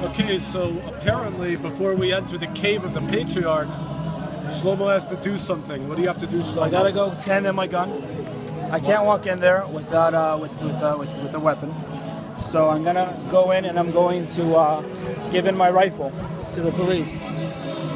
Okay, so apparently before we enter the cave of the patriarchs, Shlomo has to do something. What do you have to do, Shlomo? So I gotta go hand in my gun. I can't walk in there without with a weapon. So I'm gonna go in and I'm going to give in my rifle to the police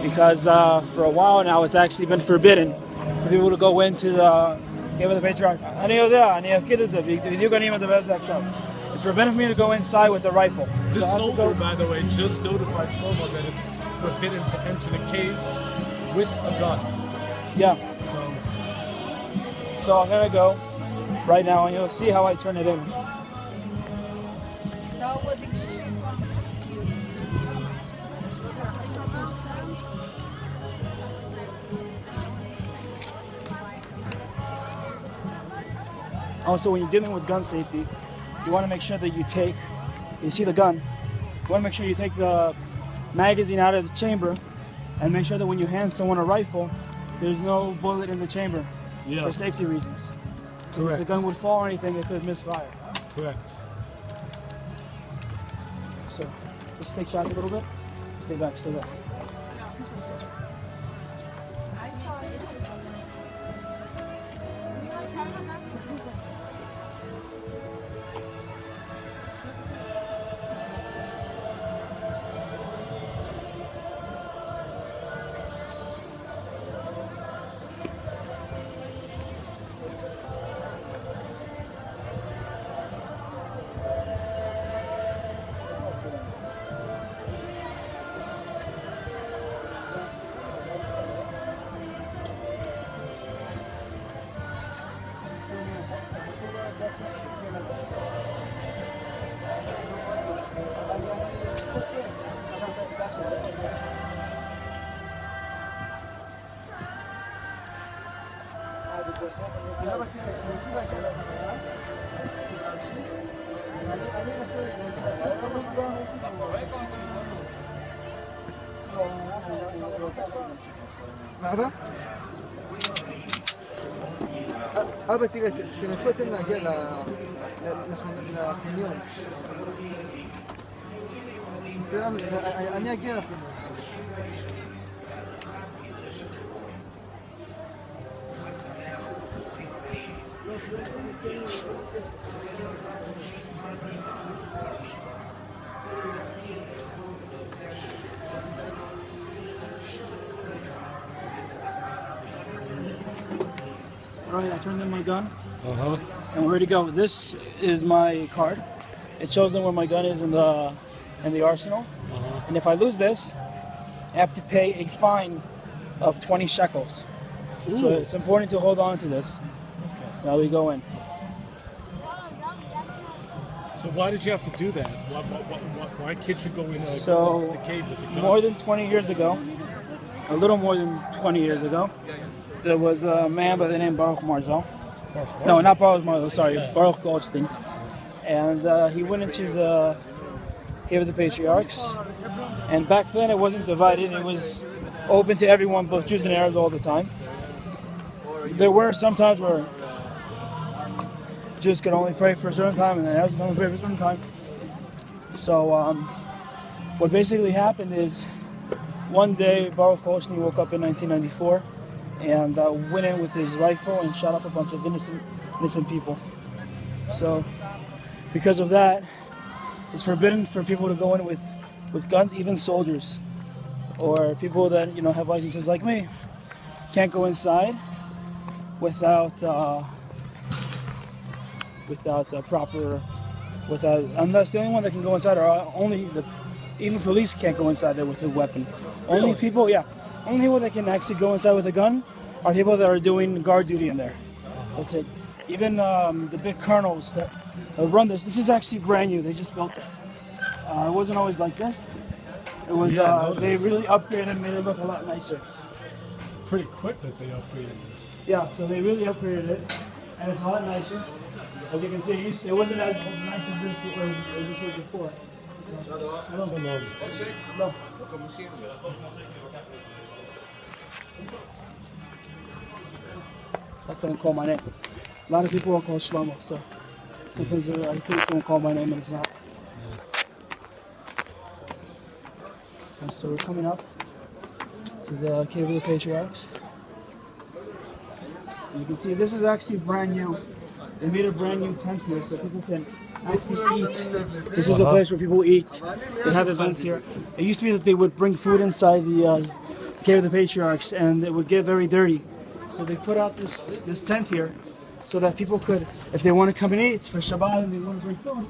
because for a while now it's actually been forbidden for people to go into the cave of the patriarch. It's forbidden for me to go inside with a rifle. This soldier, by the way, just notified Shlomo that it's forbidden to enter the cave with a gun. Yeah. So I'm gonna go right now, and you'll see how I turn it in. Also, when you're dealing with gun safety, you want to make sure that you see the gun, you want to make sure you take the magazine out of the chamber and make sure that when you hand someone a rifle, there's no bullet in the chamber for safety reasons. Correct. If the gun would fall or anything, it could misfire. Correct. So, just stay back a little bit. Stay back, stay back. אבא, תראה, תנסו אתם להגיע לחניון. אני אגיע לחניון. Alright, I turned in my gun. And we're ready to go. This is my card. It shows them where my gun is in the arsenal. And if I lose this, I have to pay a fine of 20 shekels. Ooh. So it's important to hold on to this. Now we go in. So why did you have to do that? Why can't you go in into the cave with the gun? More than 20 years ago, a little more than 20 years ago, there was a man by the name Baruch Marzel. No, not Baruch Marzel, sorry, Baruch Goldstein. And he went into the cave of the patriarchs. And back then it wasn't divided, it was open to everyone, both Jews and Arabs all the time. There were some times where Jews could only pray for a certain time and then Arabs could only pray for a certain time. So what basically happened is one day Baruch Goldstein woke up in 1994 and went in with his rifle and shot up a bunch of innocent people. So because of that, it's forbidden for people to go in with guns, even soldiers or people that have licenses like me can't go inside without unless the only one that can go inside are even police can't go inside there with a weapon. Only people that can actually go inside with a gun are people that are doing guard duty in there. That's it. Even the big colonels that run this is actually brand new. They just built this. It wasn't always like this. It was they really upgraded and made it look a lot nicer. Pretty quick that they upgraded this. Yeah, so they really upgraded it, and it's a lot nicer. As you can see, it wasn't as nice as this was before. No. Let someone call my name. A lot of people are called Shlomo, so sometimes I think someone called my name and it's not. And so we're coming up to the Cave of the Patriarchs. And you can see this is actually brand new. They made a brand new tent here so people can actually eat. This is a place where people eat. They have events here. It used to be that they would bring food inside the Cave of the Patriarchs and it would get very dirty. So they put out this tent here so that people could, if they want to come and eat for Shabbat and they want to bring food,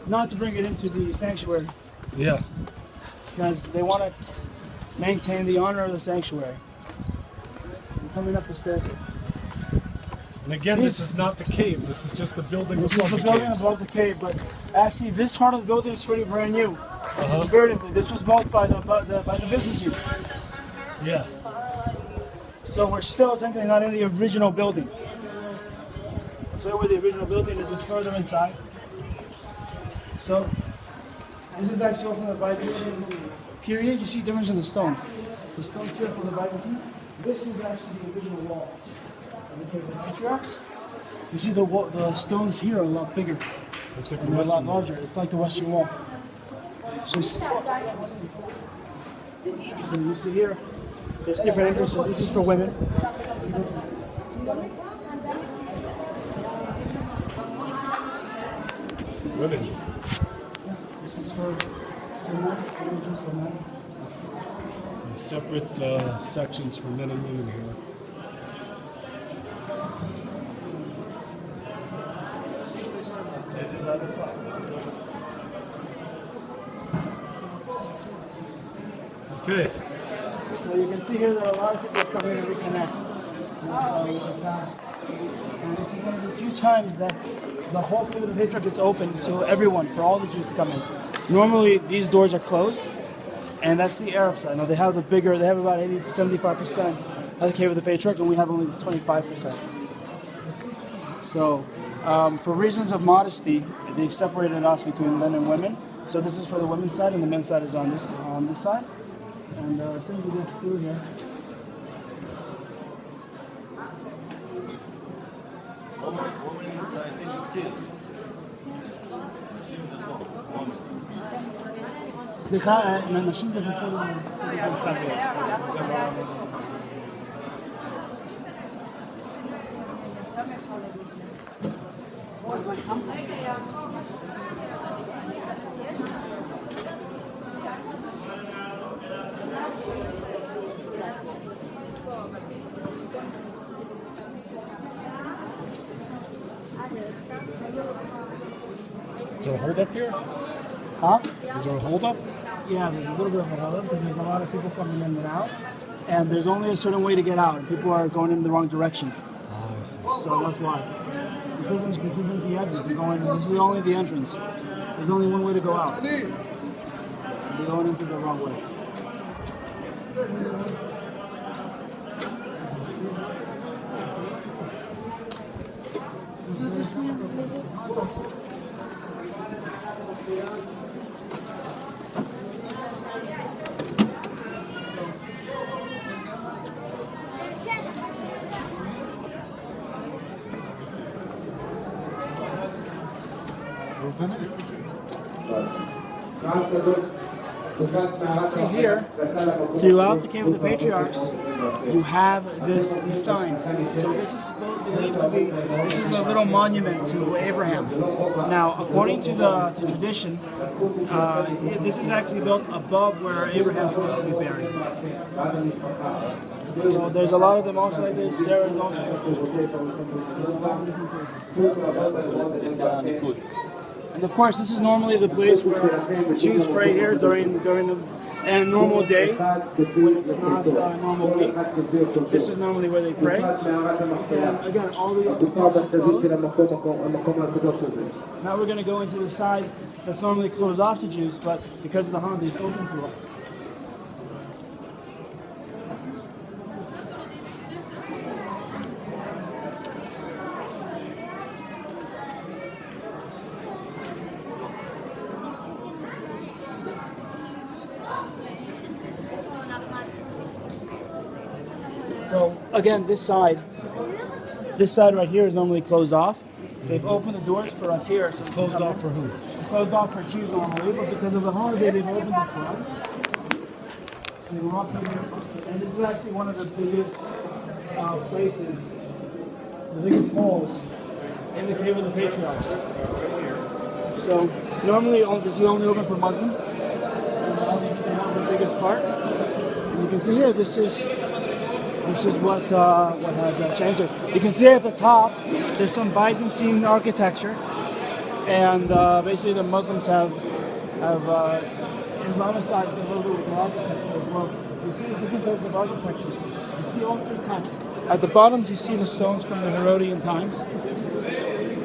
not to bring it into the sanctuary. Yeah. Because they want to maintain the honor of the sanctuary. I'm coming up the stairs. And again, this is not the cave. This is just the building This above is the the building cave. above the cave, but actually this part of the building is pretty brand new. Uh-huh. Comparatively, this was built by the Byzantines. Yeah. So we're still technically not in the original building. So where the original building is further inside. So this is actually from the Byzantine period. You see difference in the stones. The stones here from the Byzantine. This is actually the original wall of the Cave of the Patriarchs. You see the stones here are a lot bigger. Looks like the And they're a lot Western wall. larger. It's like the Western Wall. So you see here, there's different entrances. This is for women. Women. This is for men. Entrances for men. And separate sections for men and women here. Okay. So you can see here that a lot of people come here to reconnect with the past. And this is one of the few times that the whole Cave of the Patriarch gets open to everyone, for all the Jews to come in. Normally these doors are closed, and that's the Arab side. Now they have about 75% of the Cave of the Patriarch, and we have only 25%. So for reasons of modesty, they've separated us between men and women. So this is for the women's side, and the men's side is on this side. And simply go through here. סליחה, נשים זה בצד Is there a hold up here? Huh? Is there a hold up? Yeah, there's a little bit of a hold because there's a lot of people coming in and out. And there's only a certain way to get out, and people are going in the wrong direction. Oh, I see. So that's why. This isn't the exit. This is only the entrance. There's only one way to go out. You're going into the wrong way. See here, throughout the Cave of the Patriarchs, you have these signs. So this is believed to be, this is a little monument to Abraham. Now, according to tradition, this is actually built above where Abraham's supposed to be buried. So there's a lot of them also like this. Sarah's also like this. And of course, this is normally the place where Jews pray here during the normal day, when it's not a normal week. This is normally where they pray. And again, all the other doors are closed. Now we're going to go into the side that's normally closed off to Jews, but because of the holiday, it's open to us. So again, this side right here is normally closed off. They've opened the doors for us here. So It's closed off for who? It's closed off for Jews normally, but because of the holiday, they've opened it for us. And they go up here. And this is actually one of the biggest places, the biggest falls in the Cave of the Patriarchs. So normally this is only open for Muslims. And the biggest part. And you can see here, this is what has changed. You can see at the top, there's some Byzantine architecture, and basically the Muslims have Islamicized a little bit with the architecture as well. You see the different types of architecture. You see all three types. At the bottoms, you see the stones from the Herodian times.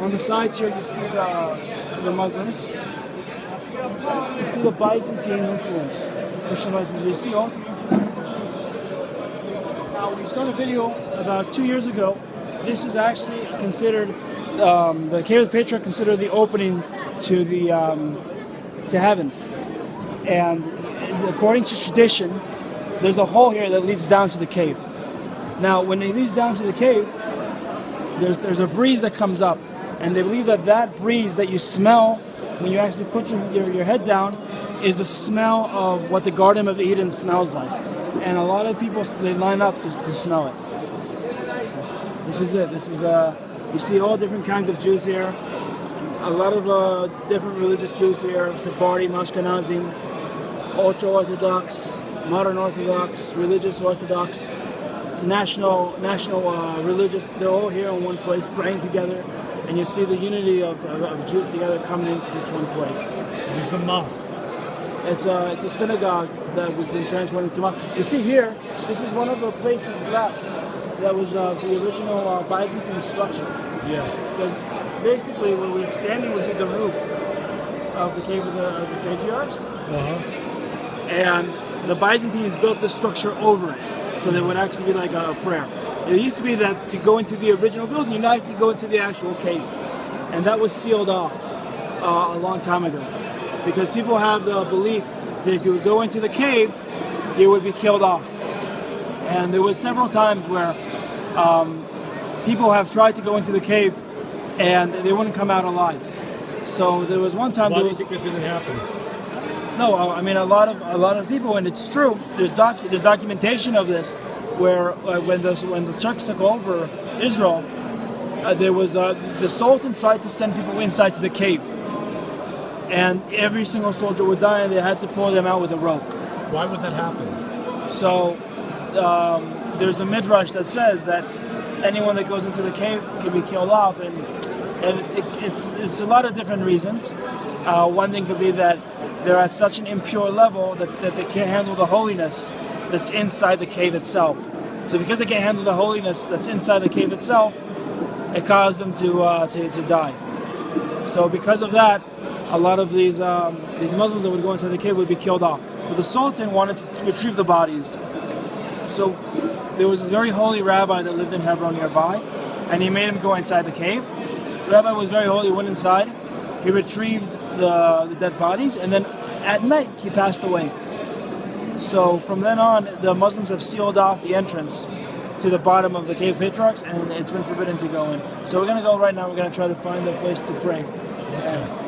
On the sides here, you see the Muslims. Up top, you see the Byzantine influence. You see all. Now, we've done a video about 2 years ago. This is actually considered the Cave of the Patriarch, considered the opening to heaven. And according to tradition, there's a hole here that leads down to the cave. Now, when it leads down to the cave, there's a breeze that comes up, and they believe that breeze that you smell when you actually put your head down is the smell of what the Garden of Eden smells like. And a lot of people, they line up to smell it. This is it. This is you see all different kinds of Jews here. A lot of different religious Jews here: Sephardim, Ashkenazim, ultra-Orthodox, modern Orthodox, religious Orthodox, national religious. They're all here in one place, praying together, and you see the unity of Jews together coming into this one place. This is a mosque. It's a synagogue that was been transformed into a mosque. You see here, this is one of the places left that was the original Byzantine structure. Yeah. Because basically, where we're standing would be the roof of the Cave of the Patriarchs. And the Byzantines built the structure over it, so there would actually be like a prayer. It used to be that to go into the original building, you now have to go into the actual cave, and that was sealed off a long time ago, because people have the belief that if you would go into the cave, you would be killed off. And there was several times where people have tried to go into the cave, and they wouldn't come out alive. So there was one time. Why do you think that didn't happen? No, I mean a lot of people, and it's true. There's documentation of this, where when the Turks took over Israel, there was the Sultan tried to send people inside to the cave, and every single soldier would die, and they had to pull them out with a rope. Why would that happen? So there's a midrash that says that anyone that goes into the cave can be killed off, and it's a lot of different reasons. One thing could be that they're at such an impure level that they can't handle the holiness that's inside the cave itself. So because they can't handle the holiness that's inside the cave itself, it caused them to die. So because of that, a lot of these Muslims that would go inside the cave would be killed off. But the Sultan wanted to retrieve the bodies. So there was this very holy rabbi that lived in Hebron nearby, and he made him go inside the cave. The rabbi was very holy, went inside, he retrieved the dead bodies, and then at night he passed away. So from then on, the Muslims have sealed off the entrance to the bottom of the Cave of Patriarchs, and it's been forbidden to go in. So we're going to go right now, we're going to try to find a place to pray. Okay.